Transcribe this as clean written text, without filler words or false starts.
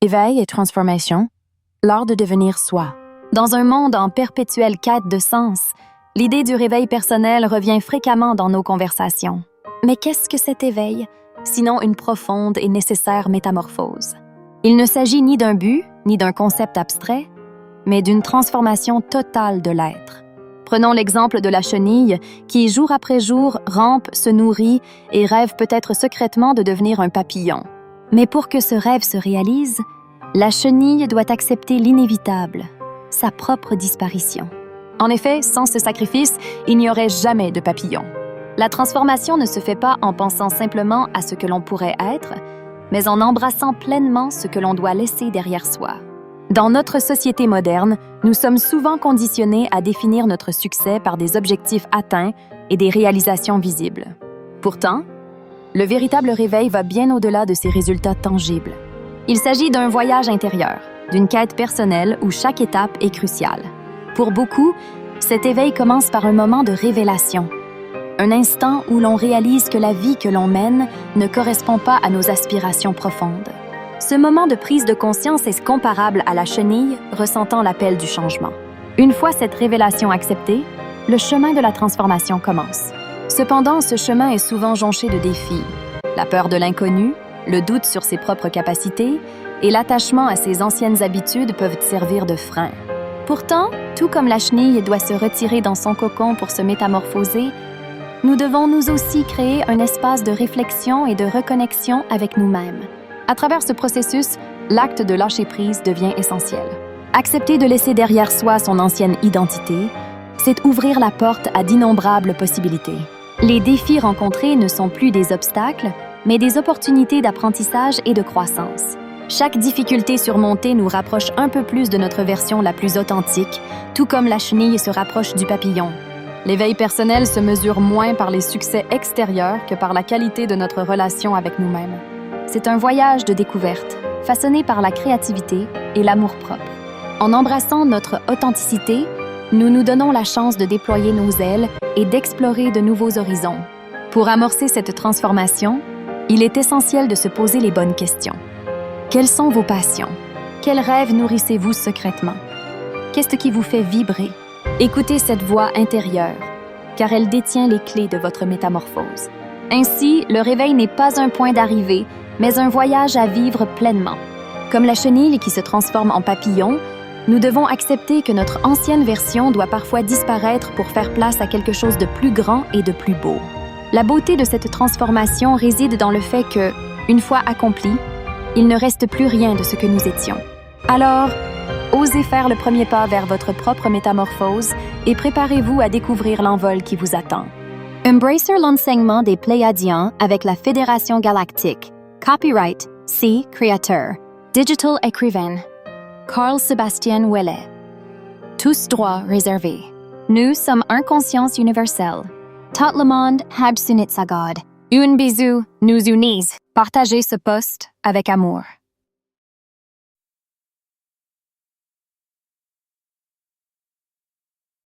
Éveil et transformation, l'art de devenir soi. Dans un monde en perpétuelle quête de sens, l'idée du réveil personnel revient fréquemment dans nos conversations. Mais qu'est-ce que cet éveil, sinon une profonde et nécessaire métamorphose? Il ne s'agit ni d'un but, ni d'un concept abstrait, mais d'une transformation totale de l'être. Prenons l'exemple de la chenille qui, jour après jour, rampe, se nourrit et rêve peut-être secrètement de devenir un papillon. Mais pour que ce rêve se réalise, la chenille doit accepter l'inévitable, sa propre disparition. En effet, sans ce sacrifice, il n'y aurait jamais de papillon. La transformation ne se fait pas en pensant simplement à ce que l'on pourrait être, mais en embrassant pleinement ce que l'on doit laisser derrière soi. Dans notre société moderne, nous sommes souvent conditionnés à définir notre succès par des objectifs atteints et des réalisations visibles. Pourtant, le véritable réveil va bien au-delà de ces résultats tangibles. Il s'agit d'un voyage intérieur, d'une quête personnelle où chaque étape est cruciale. Pour beaucoup, cet éveil commence par un moment de révélation, un instant où l'on réalise que la vie que l'on mène ne correspond pas à nos aspirations profondes. Ce moment de prise de conscience est comparable à la chenille ressentant l'appel du changement. Une fois cette révélation acceptée, le chemin de la transformation commence. Cependant, ce chemin est souvent jonché de défis. La peur de l'inconnu, le doute sur ses propres capacités et l'attachement à ses anciennes habitudes peuvent servir de frein. Pourtant, tout comme la chenille doit se retirer dans son cocon pour se métamorphoser, nous devons nous aussi créer un espace de réflexion et de reconnexion avec nous-mêmes. À travers ce processus, l'acte de lâcher prise devient essentiel. Accepter de laisser derrière soi son ancienne identité, c'est ouvrir la porte à d'innombrables possibilités. Les défis rencontrés ne sont plus des obstacles, mais des opportunités d'apprentissage et de croissance. Chaque difficulté surmontée nous rapproche un peu plus de notre version la plus authentique, tout comme la chenille se rapproche du papillon. L'éveil personnel se mesure moins par les succès extérieurs que par la qualité de notre relation avec nous-mêmes. C'est un voyage de découverte, façonné par la créativité et l'amour-propre. En embrassant notre authenticité, nous nous donnons la chance de déployer nos ailes et d'explorer de nouveaux horizons. Pour amorcer cette transformation, il est essentiel de se poser les bonnes questions. Quelles sont vos passions? Quels rêves nourrissez-vous secrètement? Qu'est-ce qui vous fait vibrer? Écoutez cette voix intérieure, car elle détient les clés de votre métamorphose. Ainsi, le réveil n'est pas un point d'arrivée, mais un voyage à vivre pleinement. Comme la chenille qui se transforme en papillon, nous devons accepter que notre ancienne version doit parfois disparaître pour faire place à quelque chose de plus grand et de plus beau. La beauté de cette transformation réside dans le fait que, une fois accomplie, il ne reste plus rien de ce que nous étions. Alors, osez faire le premier pas vers votre propre métamorphose et préparez-vous à découvrir l'envol qui vous attend. Embracer l'enseignement des Pléiadiens avec la Fédération Galactique. Copyright C. Creator. Digital écrivain. Carl Sébastien Ouellet. Tous droits réservés. Nous sommes inconscience universelle. Tout le monde had sunit sagad. Un bisou nous unisse. Partagez ce post avec amour.